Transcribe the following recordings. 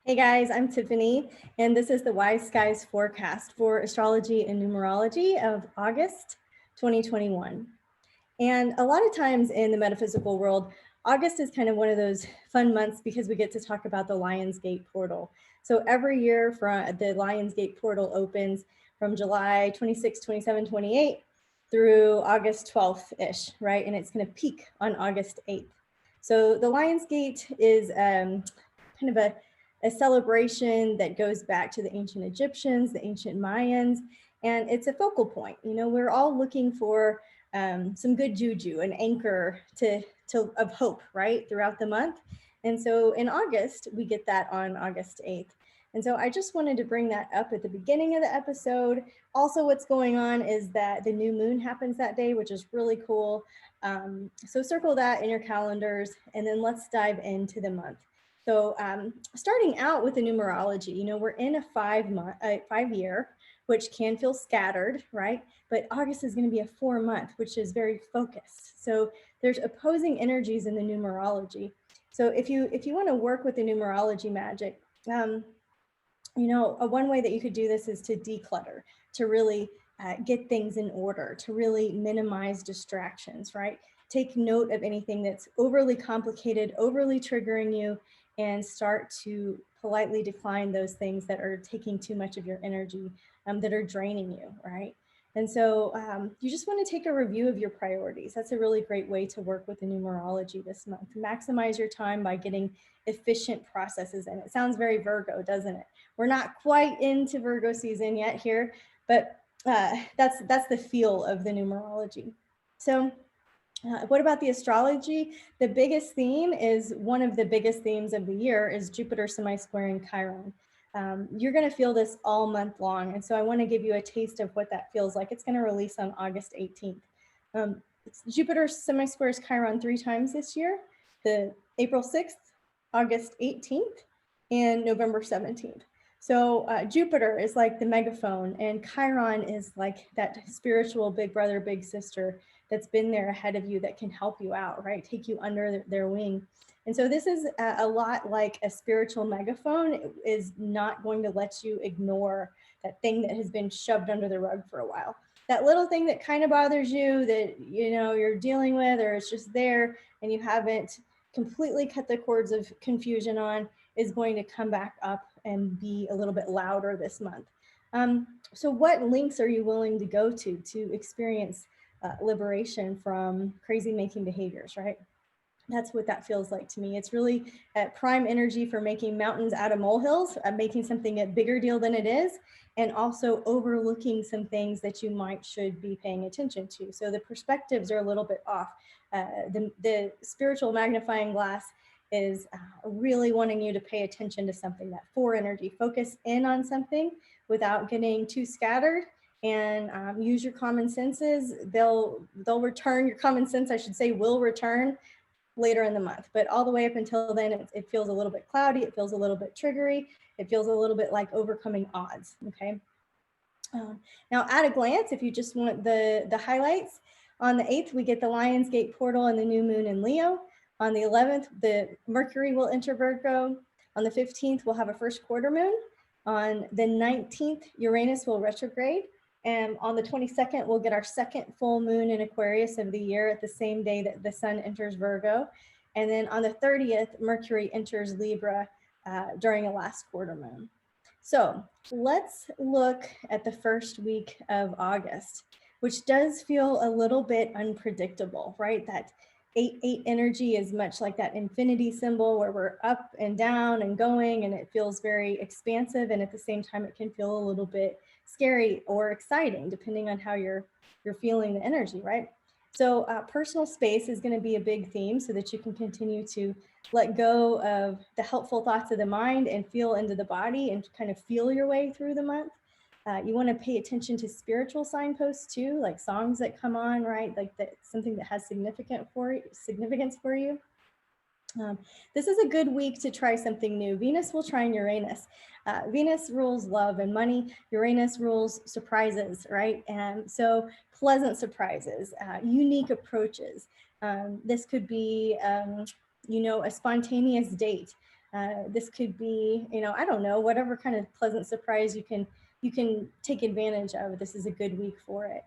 Hey guys, I'm Tiffany, and this is the Wise Skies forecast for astrology and numerology of August 2021. And a lot of times in the metaphysical world, August is kind of one of those fun months because we get to talk about the Lionsgate Portal. So every year the Lionsgate Portal opens from July 26, 27, 28 through August 12th-ish, right? And it's going to peak on August 8th. So the Lionsgate is kind of a celebration that goes back to the ancient Egyptians, the ancient Mayans, and it's a focal point. You know, we're all looking for some good juju, an anchor of hope, right, throughout the month. And so in August, we get that on August 8th. And so I just wanted to bring that up at the beginning of the episode. Also, what's going on is that the new moon happens that day, which is really cool. So circle that in your calendars, and then let's dive into the month. So starting out with the numerology, you know, we're in a 5 year, which can feel scattered, right? But August is going to be a 4-month, which is very focused. So there's opposing energies in the numerology. So if you want to work with the numerology magic, you know, one way that you could do this is to declutter, to really get things in order, to really minimize distractions, right? Take note of anything that's overly complicated, overly triggering you, and start to politely decline those things that are taking too much of your energy, that are draining you, right? And so you just want to take a review of your priorities. That's a really great way to work with the numerology this month. Maximize your time by getting efficient processes in. It sounds very Virgo, doesn't it? We're not quite into Virgo season yet here, but that's the feel of the numerology. So what about the astrology? The biggest theme is one of the biggest themes of the year is Jupiter semi-squaring Chiron. You're going to feel this all month long. And so I want to give you a taste of what that feels like. It's going to release on August 18th. Jupiter semi-squares Chiron 3 times this year, the April 6th, August 18th, and November 17th. So Jupiter is like the megaphone, and Chiron is like that spiritual big brother, big sister that's been there ahead of you that can help you out, right? Take you under their wing. And so this is a lot like a spiritual megaphone. It is not going to let you ignore that thing that has been shoved under the rug for a while. That little thing that kind of bothers you that, you know, you're dealing with, or it's just there and you haven't completely cut the cords of confusion on, is going to come back up and be a little bit louder this month. So what links are you willing to go to experience liberation from crazy making behaviors, right? That's what that feels like to me. It's really prime energy for making mountains out of molehills, making something a bigger deal than it is, and also overlooking some things that you should be paying attention to. So the perspectives are a little bit off. The spiritual magnifying glass is really wanting you to pay attention to something, that 4 energy. Focus in on something without getting too scattered, and use your common senses. They'll return, your common sense, I should say, will return later in the month. But all the way up until then, it feels a little bit cloudy. It feels a little bit triggery. It feels a little bit like overcoming odds, okay? Now, at a glance, if you just want the highlights, on the 8th, we get the Lionsgate Portal and the new moon in Leo. On the 11th, the Mercury will enter Virgo. On the 15th, we'll have a first quarter moon. On the 19th, Uranus will retrograde. And on the 22nd, we'll get our second full moon in Aquarius of the year at the same day that the sun enters Virgo. And then on the 30th, Mercury enters Libra during a last quarter moon. So let's look at the first week of August, which does feel a little bit unpredictable, right? That 8-8 energy is much like that infinity symbol where we're up and down and going, and it feels very expansive. And at the same time, it can feel a little bit scary or exciting, depending on how you're feeling the energy, right? So personal space is going to be a big theme so that you can continue to let go of the helpful thoughts of the mind and feel into the body and kind of feel your way through the month. You want to pay attention to spiritual signposts too, like songs that come on, right? Like that, something that has significance for you. This is a good week to try something new. Venus will trine Uranus. Venus rules love and money. Uranus rules surprises, right? And so pleasant surprises, unique approaches. This could be, you know, a spontaneous date. This could be, I don't know, whatever kind of pleasant surprise you can take advantage of. This is a good week for it.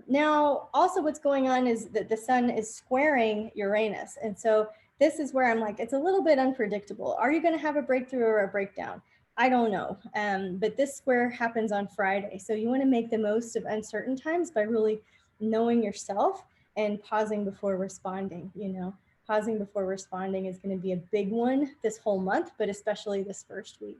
Now, also what's going on is that the sun is squaring Uranus. And so this is where I'm like, it's a little bit unpredictable. Are you going to have a breakthrough or a breakdown? I don't know. But this square happens on Friday. So you want to make the most of uncertain times by really knowing yourself and pausing before responding. Pausing before responding is going to be a big one this whole month, but especially this first week.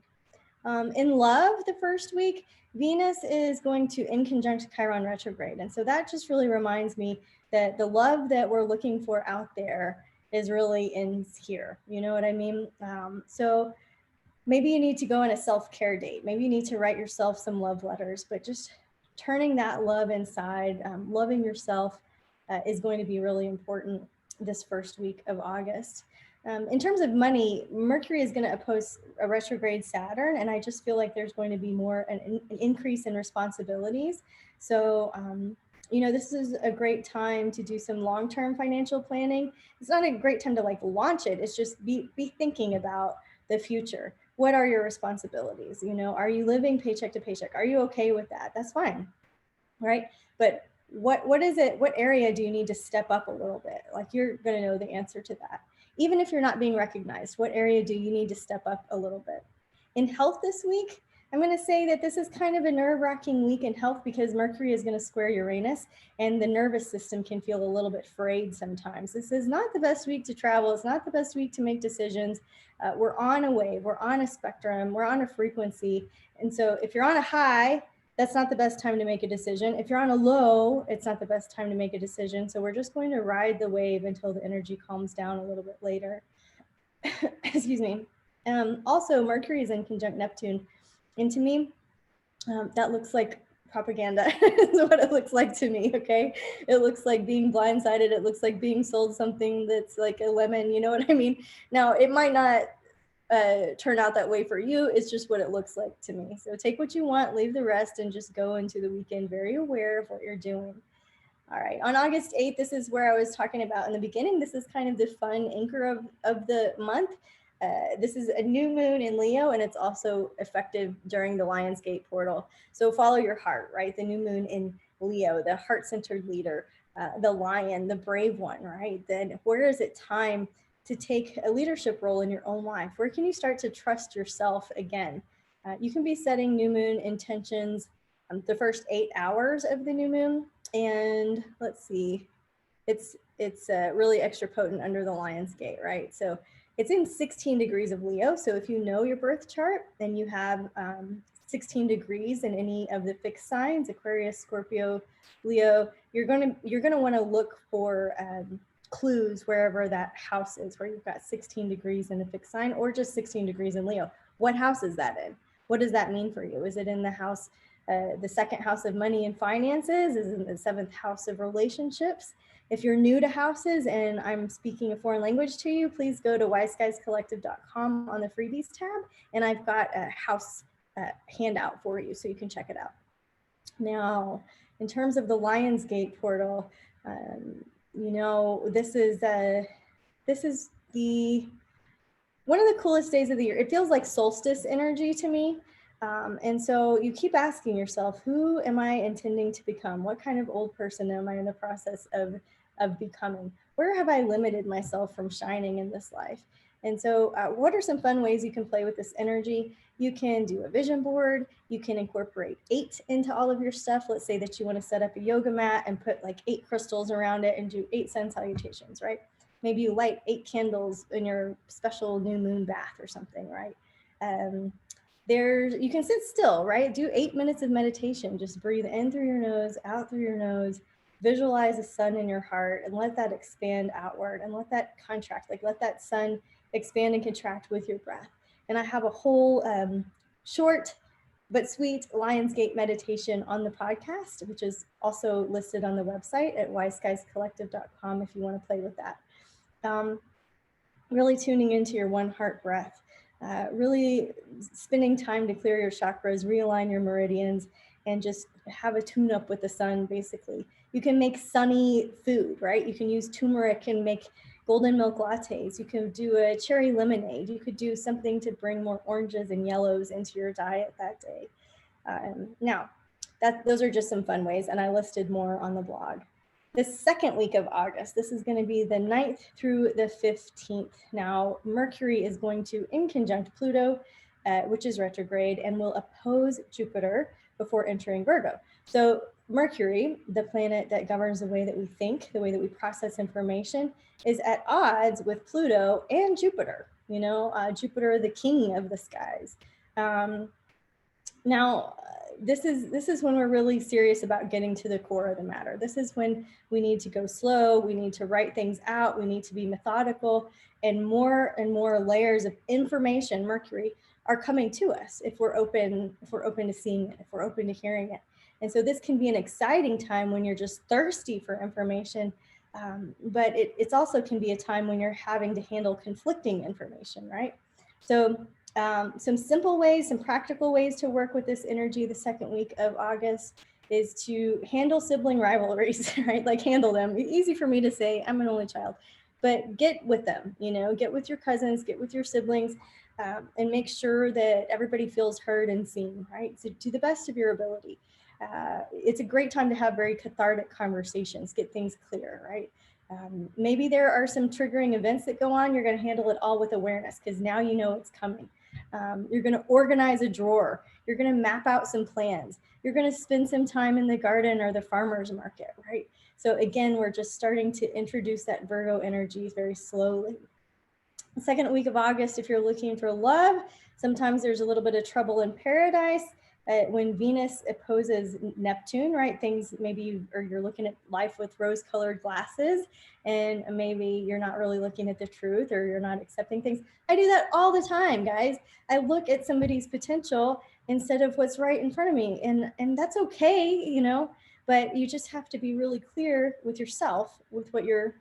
In love, the first week, Venus is going to in conjunct Chiron retrograde. And so that just really reminds me that the love that we're looking for out there is really in here. You know what I mean? So maybe you need to go on a self-care date. Maybe you need to write yourself some love letters, but just turning that love inside, loving yourself is going to be really important this first week of August. In terms of money, Mercury is going to oppose a retrograde Saturn, and I just feel like there's going to be more an increase in responsibilities. So, this is a great time to do some long-term financial planning. It's not a great time to like launch it. It's just be thinking about the future. What are your responsibilities? Are you living paycheck to paycheck? Are you okay with that? That's fine, right? But what is it? What area do you need to step up a little bit? Like you're going to know the answer to that. Even if you're not being recognized, what area do you need to step up a little bit? In health this week, I'm going to say that this is kind of a nerve-wracking week in health because Mercury is going to square Uranus and the nervous system can feel a little bit frayed sometimes. This is not the best week to travel. It's not the best week to make decisions. We're on a wave, we're on a spectrum, we're on a frequency. And so if you're on a high, that's not the best time to make a decision. If you're on a low, it's not the best time to make a decision. So we're just going to ride the wave until the energy calms down a little bit later. Excuse me. Also, Mercury is in conjunct Neptune. And to me, that looks like propaganda is what it looks like to me, okay? It looks like being blindsided. It looks like being sold something that's like a lemon, you know what I mean? Now, it might not turn out that way for you. It's just what it looks like to me. So take what you want, leave the rest, and just go into the weekend very aware of what you're doing. All right, on August 8th, this is where I was talking about in the beginning. This is kind of the fun anchor of the month. This is a new moon in Leo, and it's also effective during the Lionsgate Portal. So follow your heart, right? The new moon in Leo, the heart-centered leader, the lion, the brave one, right? Then where is it time to take a leadership role in your own life? Where can you start to trust yourself again? You can be setting new moon intentions the first 8 hours of the new moon. And let's see, it's really extra potent under the Lion's Gate, right? So it's in 16 degrees of Leo. So if you know your birth chart and you have 16 degrees in any of the fixed signs, Aquarius, Scorpio, Leo, you're gonna want to look for clues wherever that house is, where you've got 16 degrees in a fixed sign or just 16 degrees in Leo. What house is that in? What does that mean for you? Is it in the house, the second house of money and finances? Is it in the seventh house of relationships? If you're new to houses and I'm speaking a foreign language to you, please go to wiseguyscollective.com on the freebies tab, and I've got a house handout for you so you can check it out. Now, in terms of the Lionsgate Portal, this is the one of the coolest days of the year. It feels like solstice energy to me. And so you keep asking yourself, who am I intending to become? What kind of old person am I in the process of becoming? Where have I limited myself from shining in this life? And so what are some fun ways you can play with this energy? You can do a vision board. You can incorporate 8 into all of your stuff. Let's say that you want to set up a yoga mat and put like 8 crystals around it and do 8 sun salutations, right? Maybe you light 8 candles in your special new moon bath or something, right? You can sit still, right? Do 8 minutes of meditation. Just breathe in through your nose, out through your nose, visualize the sun in your heart and let that expand outward and let that contract, like let that sun expand and contract with your breath. And I have a whole short but sweet Lionsgate meditation on the podcast, which is also listed on the website at wiseguyscollective.com if you want to play with that. Really tuning into your one heart breath. Really spending time to clear your chakras, realign your meridians, and just have a tune up with the sun, basically. You can make sunny food, right? You can use turmeric and make golden milk lattes. You can do a cherry lemonade. You could do something to bring more oranges and yellows into your diet that day. Now, those are just some fun ways, and I listed more on the blog. The second week of August, this is going to be the 9th through the 15th. Now, Mercury is going to in conjunct Pluto, which is retrograde, and will oppose Jupiter before entering Virgo. So Mercury, the planet that governs the way that we think, the way that we process information, is at odds with Pluto and Jupiter. You know, Jupiter, the king of the skies. Now, this is when we're really serious about getting to the core of the matter. This is when we need to go slow. We need to write things out. We need to be methodical, and more layers of information, Mercury, are coming to us if we're open to seeing it, if we're open to hearing it. And so this can be an exciting time when you're just thirsty for information, but it's also can be a time when you're having to handle conflicting information, right? So some simple ways, some practical ways to work with this energy the second week of August is to handle sibling rivalries, right? Like handle them. Easy for me to say, I'm an only child, but get with them, you know, get with your cousins, get with your siblings, and make sure that everybody feels heard and seen, right? So to the best of your ability. It's a great time to have very cathartic conversations, get things clear, right? Maybe there are some triggering events that go on. You're going to handle it all with awareness because now you know it's coming. You're going to organize a drawer. You're going to map out some plans. You're going to spend some time in the garden or the farmer's market, right? So again, we're just starting to introduce that Virgo energy very slowly. The second week of August, if you're looking for love, sometimes there's a little bit of trouble in paradise. When Venus opposes Neptune, right? Things maybe you're looking at life with rose-colored glasses, and maybe you're not really looking at the truth, or you're not accepting things. I do that all the time, guys. I look at somebody's potential instead of what's right in front of me, and that's okay, you know. But you just have to be really clear with yourself with what you're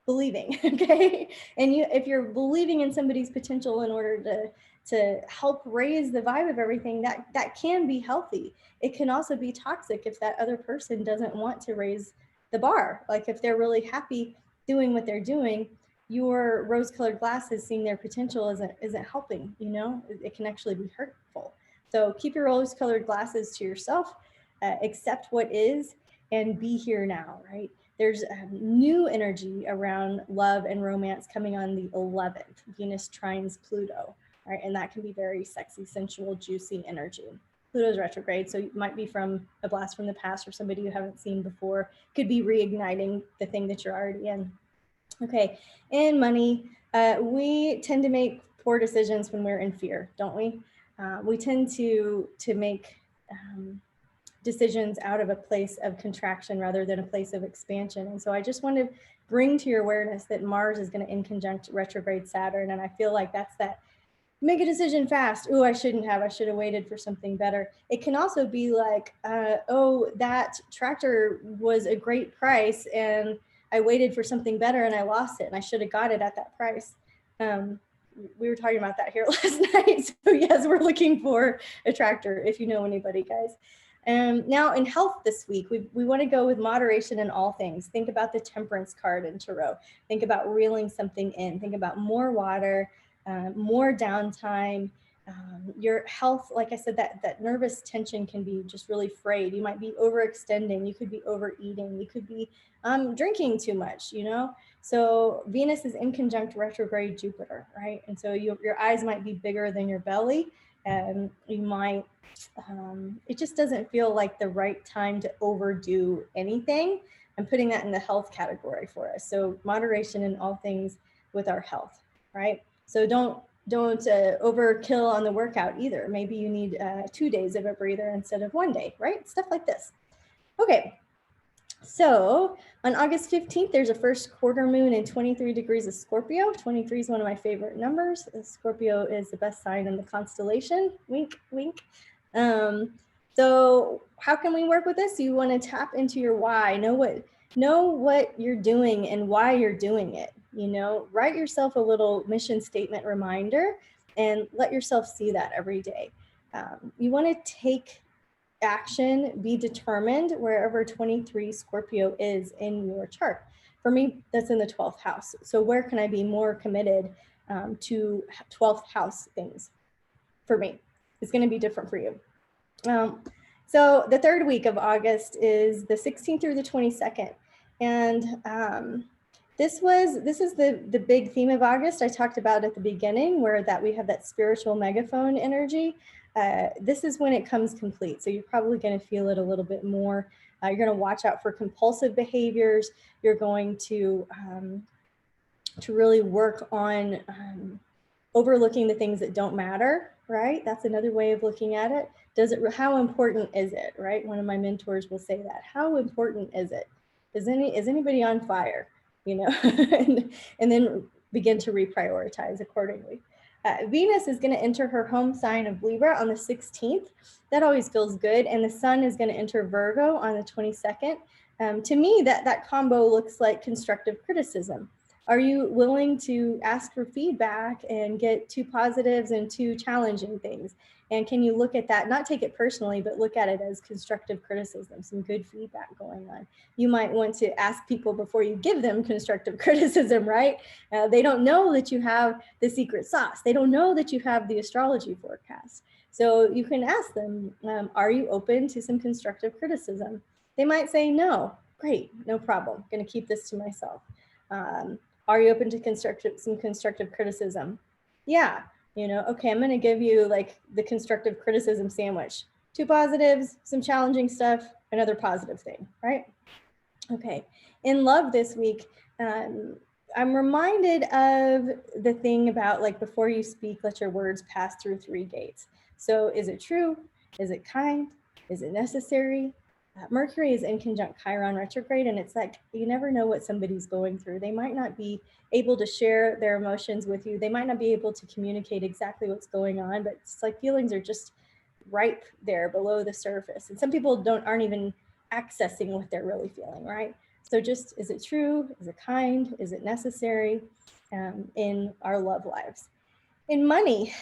believing, okay? And if you're believing in somebody's potential in order to help raise the vibe of everything, that can be healthy. It can also be toxic if that other person doesn't want to raise the bar. Like if they're really happy doing what they're doing, your rose-colored glasses seeing their potential isn't helping, you know? It can actually be hurtful. So keep your rose-colored glasses to yourself, accept what is, and be here now, right? There's new energy around love and romance coming on the 11th, Venus trines Pluto, right? And that can be very sexy, sensual, juicy energy. Pluto's retrograde, so it might be from a blast from the past or somebody you haven't seen before. Could be reigniting the thing that you're already in. Okay, and money. We tend to make poor decisions when we're in fear, don't we? We tend to make decisions out of a place of contraction rather than a place of expansion. And so I just want to bring to your awareness that Mars is going to in conjunct retrograde Saturn. And I feel like that's that make a decision fast. Oh, I should have waited for something better. It can also be like, oh, that tractor was a great price and I waited for something better and I lost it and I should have got it at that price. We were talking about that here last night. So yes, we're looking for a tractor if you know anybody, guys. Now in health this week, we want to go with moderation in all things. Think about the temperance card in Tarot. Think about reeling something in. Think about more water, more downtime. Your health, like I said, that nervous tension can be just really frayed. You might be overextending. You could be overeating. You could be drinking too much, you know? So Venus is in conjunct retrograde Jupiter, right? And so your eyes might be bigger than your belly. And you might, it just doesn't feel like the right time to overdo anything. I'm putting that in the health category for us. So moderation in all things with our health, right? So don't overkill on the workout either. Maybe you need 2 days of a breather instead of 1 day, right? Stuff like this. Okay. So on August 15th, there's a first quarter moon in 23 degrees of Scorpio. 23 is one of my favorite numbers. Scorpio is the best sign in the constellation. Wink, wink. So how can we work with this? You want to tap into your why. Know what you're doing and why you're doing it. You know, write yourself a little mission statement reminder and let yourself see that every day. You want to take action, be determined wherever 23 Scorpio is in your chart. For me, that's in the 12th house. So where can I be more committed to 12th house things? For me, it's going to be different for you. So the third week of August is the 16th through the 22nd. And this is the big theme of August I talked about at the beginning, where that we have that spiritual megaphone energy. This is when it comes complete. So you're probably going to feel it a little bit more. You're going to watch out for compulsive behaviors. You're going to really work on overlooking the things that don't matter, right? That's another way of looking at it. How important is it, right? One of my mentors will say that. How important is it? Is anybody on fire? You know, and then begin to reprioritize accordingly. Venus is going to enter her home sign of Libra on the 16th. That always feels good. And the sun is going to enter Virgo on the 22nd. To me, that combo looks like constructive criticism. Are you willing to ask for feedback and get two positives and two challenging things? And can you look at that, not take it personally, but look at it as constructive criticism, some good feedback going on. You might want to ask people before you give them constructive criticism, right? They don't know that you have the secret sauce. They don't know that you have the astrology forecast. So you can ask them, are you open to some constructive criticism? They might say no. Great, no problem. I'm going to keep this to myself. Are you open to some constructive criticism? Yeah, you know, okay, I'm going to give you like the constructive criticism sandwich. Two positives, some challenging stuff, another positive thing, right? Okay, in love this week, I'm reminded of the thing about like before you speak, let your words pass through 3 gates. So is it true? Is it kind? Is it necessary? Mercury is in conjunct Chiron retrograde, and it's like you never know what somebody's going through. They might not be able to share their emotions with you. They might not be able to communicate exactly what's going on, but it's like feelings are just ripe there below the surface. And some people aren't even accessing what they're really feeling, right? So just, is it true? Is it kind? Is it necessary in our love lives? In money,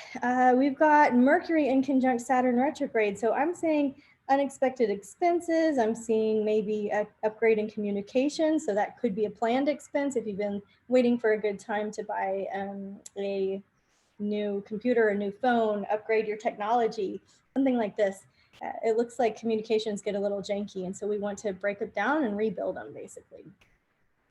we've got Mercury in conjunct Saturn retrograde. So I'm saying unexpected expenses. I'm seeing maybe an upgrade in communication. So that could be a planned expense if you've been waiting for a good time to buy a new computer, a new phone, upgrade your technology, something like this. It looks like communications get a little janky. And so we want to break it down and rebuild them basically.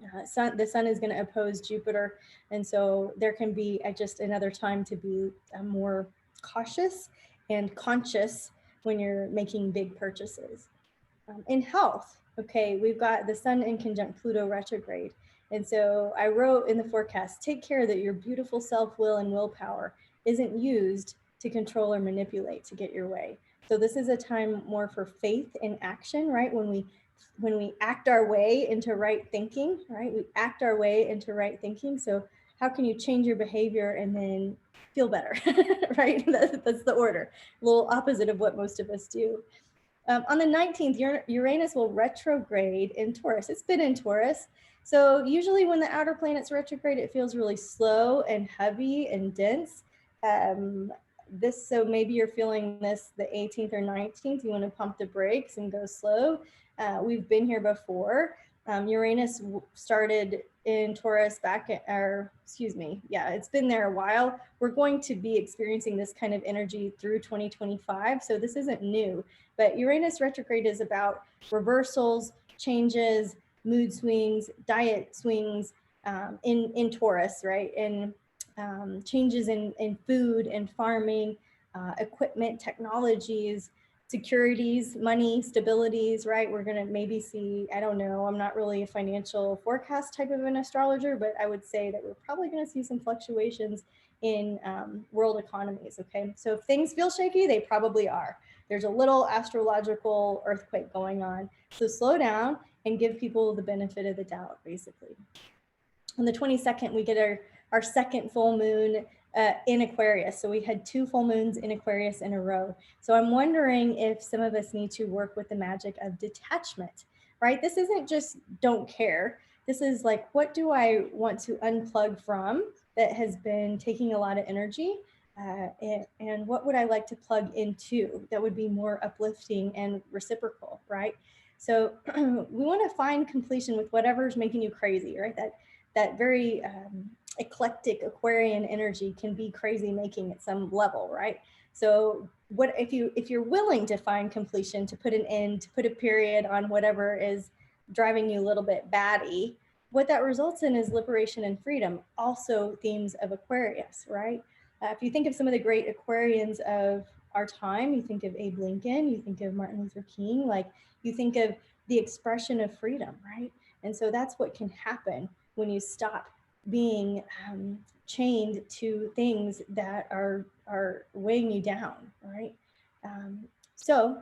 The sun is going to oppose Jupiter. And so there can be just another time to be more cautious and conscious when you're making big purchases. In health, okay, we've got the sun in conjunct Pluto retrograde. And so I wrote in the forecast, take care that your beautiful self-will and willpower isn't used to control or manipulate to get your way. So this is a time more for faith and action, right? When we act our way into right thinking, right? We act our way into right thinking. So how can you change your behavior and then feel better, right? That's the order. A little opposite of what most of us do. On the 19th, Uranus will retrograde in Taurus. It's been in Taurus. So usually when the outer planets retrograde, it feels really slow and heavy and dense. So maybe you're feeling this the 18th or 19th. You want to pump the brakes and go slow. We've been here before. Uranus started in Taurus it's been there a while. We're going to be experiencing this kind of energy through 2025. So this isn't new, but Uranus retrograde is about reversals, changes, mood swings, diet swings in Taurus, right? And changes in food and farming, equipment, technologies, securities, money, stabilities, right? We're going to maybe see, I don't know, I'm not really a financial forecast type of an astrologer, but I would say that we're probably going to see some fluctuations in world economies, okay? So if things feel shaky, they probably are. There's a little astrological earthquake going on. So slow down and give people the benefit of the doubt, basically. On the 22nd, we get our second full moon in Aquarius. So we had 2 full moons in Aquarius in a row. So I'm wondering if some of us need to work with the magic of detachment, right? This isn't just don't care. This is like, what do I want to unplug from that has been taking a lot of energy? And what would I like to plug into that would be more uplifting and reciprocal, right? So we want to find completion with whatever's making you crazy, right? That very eclectic Aquarian energy can be crazy making at some level, right? So what if you're willing to find completion, to put an end, to put a period on whatever is driving you a little bit batty, what that results in is liberation and freedom, also themes of Aquarius, right? If you think of some of the great Aquarians of our time, you think of Abe Lincoln, you think of Martin Luther King, like you think of the expression of freedom, right? And so that's what can happen when you stop being chained to things that are weighing you down, right? So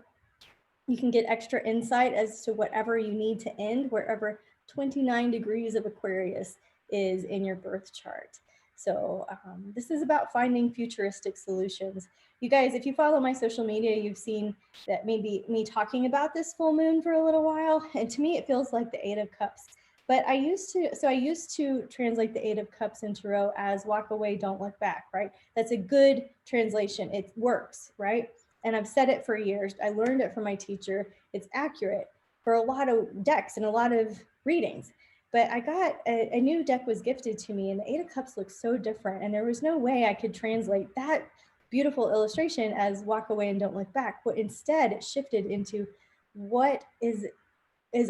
you can get extra insight as to whatever you need to end, wherever 29 degrees of Aquarius is in your birth chart. So this is about finding futuristic solutions. You guys, if you follow my social media, you've seen that maybe me talking about this full moon for a little while. And to me, it feels like the Eight of Cups. But I used to translate the Eight of Cups in Tarot as walk away, don't look back, right? That's a good translation. It works, right? And I've said it for years. I learned it from my teacher. It's accurate for a lot of decks and a lot of readings. But I got a new deck was gifted to me, and the Eight of Cups looks so different. And there was no way I could translate that beautiful illustration as walk away and don't look back. But instead, it shifted into what is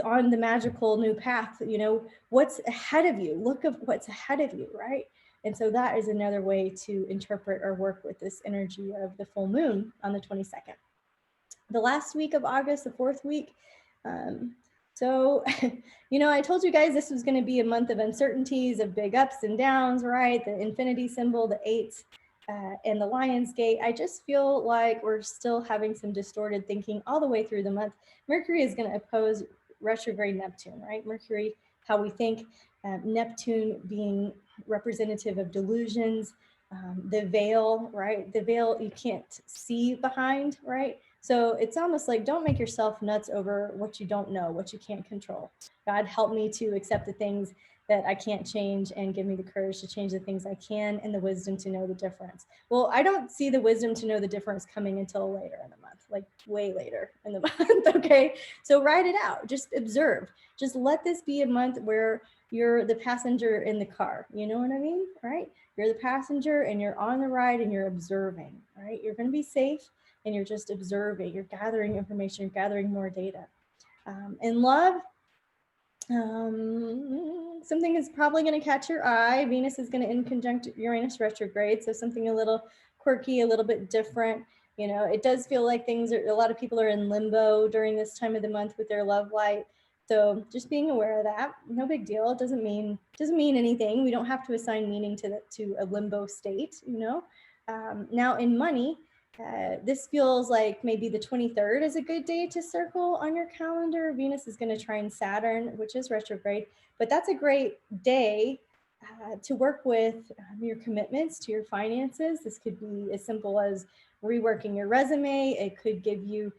on the magical new path, you know, what's ahead of you, look of what's ahead of you, right? And so that is another way to interpret or work with this energy of the full moon on the 22nd. The last week of August, the fourth week. So, you know, I told you guys this was going to be a month of uncertainties, of big ups and downs, right? The infinity symbol, the eights, and the Lionsgate. I just feel like we're still having some distorted thinking all the way through the month. Mercury is going to oppose retrograde Neptune, right? Mercury, how we think, Neptune being representative of delusions, the veil, right? The veil you can't see behind, right? So it's almost like don't make yourself nuts over what you don't know, what you can't control. God, help me to accept the things that I can't change and give me the courage to change the things I can and the wisdom to know the difference. Well, I don't see the wisdom to know the difference coming until later in the month, like way later in the month, okay? So write it out, just observe. Just let this be a month where you're the passenger in the car, you know what I mean, right? You're the passenger and you're on the ride and you're observing, right? You're gonna be safe and you're just observing, you're gathering information, you're gathering more data. In love, something is probably going to catch your eye. Venus is going to in conjunct Uranus retrograde, so something a little quirky, a little bit different. You know, it does feel like things are, a lot of people are in limbo during this time of the month with their love light. So just being aware of that, no big deal. It doesn't mean anything. We don't have to assign meaning to a limbo state, you know. Now in money, this feels like maybe the 23rd is a good day to circle on your calendar. Venus is going to trine Saturn, which is retrograde, but that's a great day to work with your commitments to your finances. This could be as simple as reworking your resume. It could give you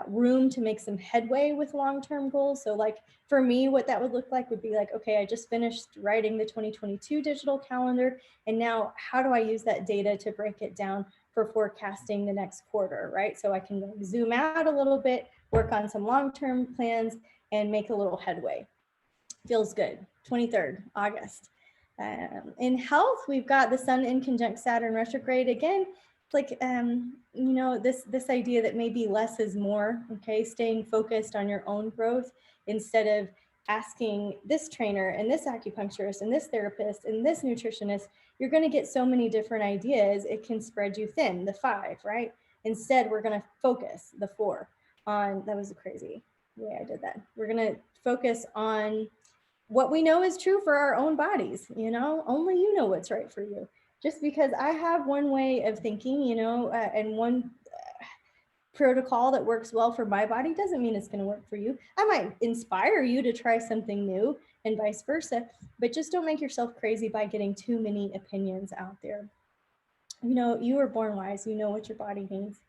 room to make some headway with long-term goals. So like for me, what that would look like would be like, okay, I just finished writing the 2022 digital calendar. And now how do I use that data to break it down for forecasting the next quarter, right? So I can zoom out a little bit, work on some long-term plans and make a little headway. Feels good. 23rd, August. In health, we've got the sun in conjunct Saturn retrograde. Again, it's like, you know, this idea that maybe less is more, okay? Staying focused on your own growth instead of asking this trainer and this acupuncturist and this therapist and this nutritionist. You're going to get so many different ideas, it can spread you thin, the 5, right? Instead, we're going to focus, the 4, on, that was crazy way I did that. We're going to focus on what we know is true for our own bodies, you know, only you know what's right for you. Just because I have one way of thinking, you know, and one protocol that works well for my body doesn't mean it's going to work for you. I might inspire you to try something new and vice versa, but just don't make yourself crazy by getting too many opinions out there. You know, you were born wise, you know what your body needs.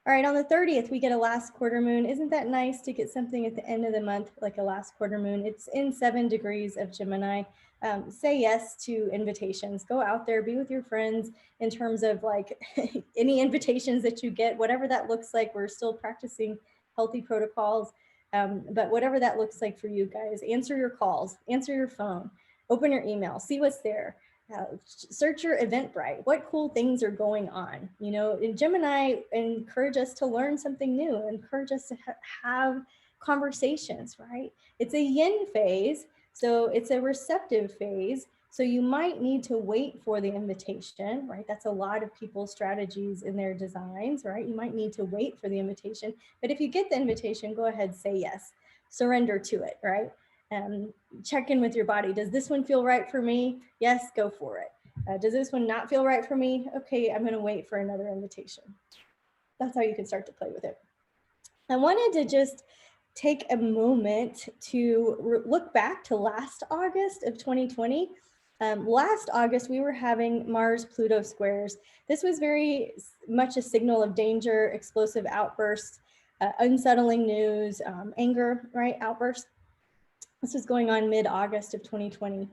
All right, on the 30th, we get a last quarter moon. Isn't that nice to get something at the end of the month, like a last quarter moon? It's in 7 degrees of Gemini. Say yes to invitations. Go out there, be with your friends in terms of like any invitations that you get, whatever that looks like. We're still practicing healthy protocols. But whatever that looks like for you guys, answer your calls, answer your phone, open your email, see what's there. Search your Eventbrite. What cool things are going on? You know, and Gemini encourage us to learn something new, encourage us to have conversations, right? It's a yin phase, so it's a receptive phase. So you might need to wait for the invitation, right? That's a lot of people's strategies in their designs, right? You might need to wait for the invitation, but if you get the invitation, go ahead, say yes, surrender to it, right? Check in with your body. Does this one feel right for me? Yes, go for it. Does this one not feel right for me? Okay, I'm gonna wait for another invitation. That's how you can start to play with it. I wanted to just take a moment to look back to last August of 2020. Last August, we were having Mars-Pluto squares. This was very much a signal of danger, explosive outbursts, unsettling news, anger, right, outbursts. This was going on mid-August of 2020.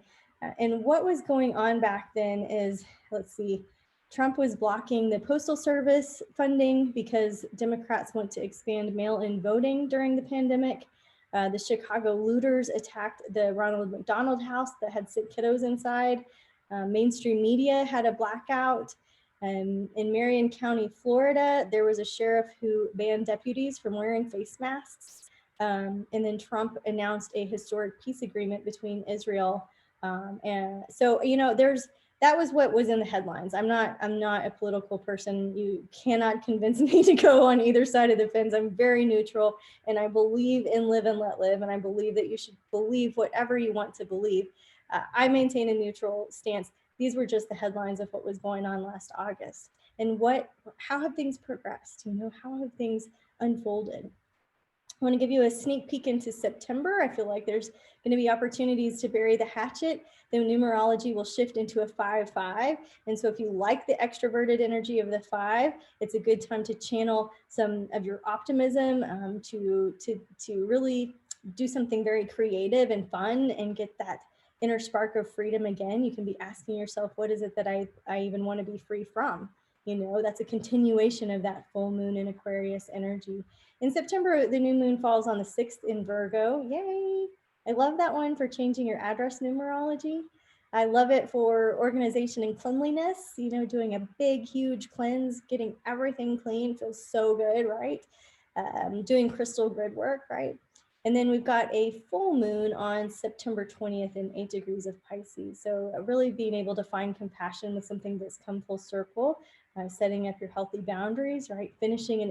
And what was going on back then is, let's see, Trump was blocking the Postal Service funding because Democrats want to expand mail-in voting during the pandemic. The Chicago looters attacked the Ronald McDonald House that had sick kiddos inside. Mainstream media had a blackout. In Marion County, Florida, there was a sheriff who banned deputies from wearing face masks. And then Trump announced a historic peace agreement between Israel. And so, you know, that was what was in the headlines. I'm not a political person. You cannot convince me to go on either side of the fence. I'm very neutral, and I believe in live and let live. And I believe that you should believe whatever you want to believe. I maintain a neutral stance. These were just the headlines of what was going on last August. And how have things progressed? You know, how have things unfolded? I want to give you a sneak peek into September. I feel like there's going to be opportunities to bury the hatchet. The numerology will shift into a 5-5. And so if you like the extroverted energy of the 5, it's a good time to channel some of your optimism, to really do something very creative and fun and get that inner spark of freedom again. You can be asking yourself, what is it that I even want to be free from? You know, that's a continuation of that full moon in Aquarius energy. In September, the new moon falls on the 6th in Virgo. Yay! I love that one for changing your address numerology. I love it for organization and cleanliness. You know, doing a big, huge cleanse, getting everything clean feels so good, right? Doing crystal grid work, right? And then we've got a full moon on September 20th in 8 degrees of Pisces. So really being able to find compassion with something that's come full circle, setting up your healthy boundaries, right? Finishing an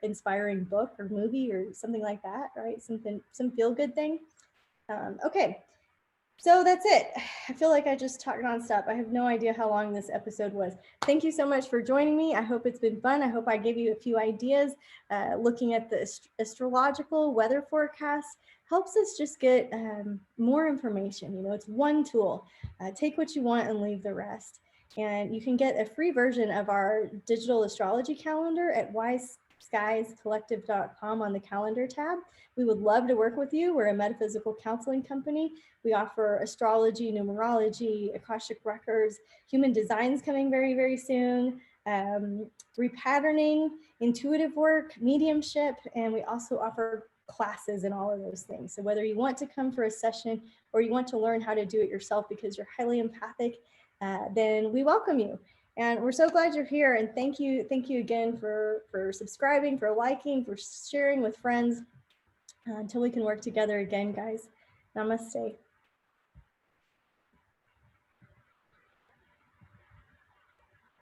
inspiring book or movie or something like that, right? Some feel-good thing. Okay, so that's it. I feel like I just talked nonstop. I have no idea how long this episode was. Thank you so much for joining me. I hope it's been fun. I hope I gave you a few ideas. Looking at the astrological weather forecast helps us just get more information. You know, it's one tool. Take what you want and leave the rest. And you can get a free version of our digital astrology calendar at wiseskiescollective.com on the calendar tab. We would love to work with you. We're a metaphysical counseling company. We offer astrology, numerology, Akashic records, human designs coming very, very soon, repatterning, intuitive work, mediumship, and we also offer classes and all of those things. So whether you want to come for a session or you want to learn how to do it yourself because you're highly empathic, then we welcome you. And we're so glad you're here. And thank you again for subscribing, for liking, for sharing with friends. Until we can work together again, guys. Namaste.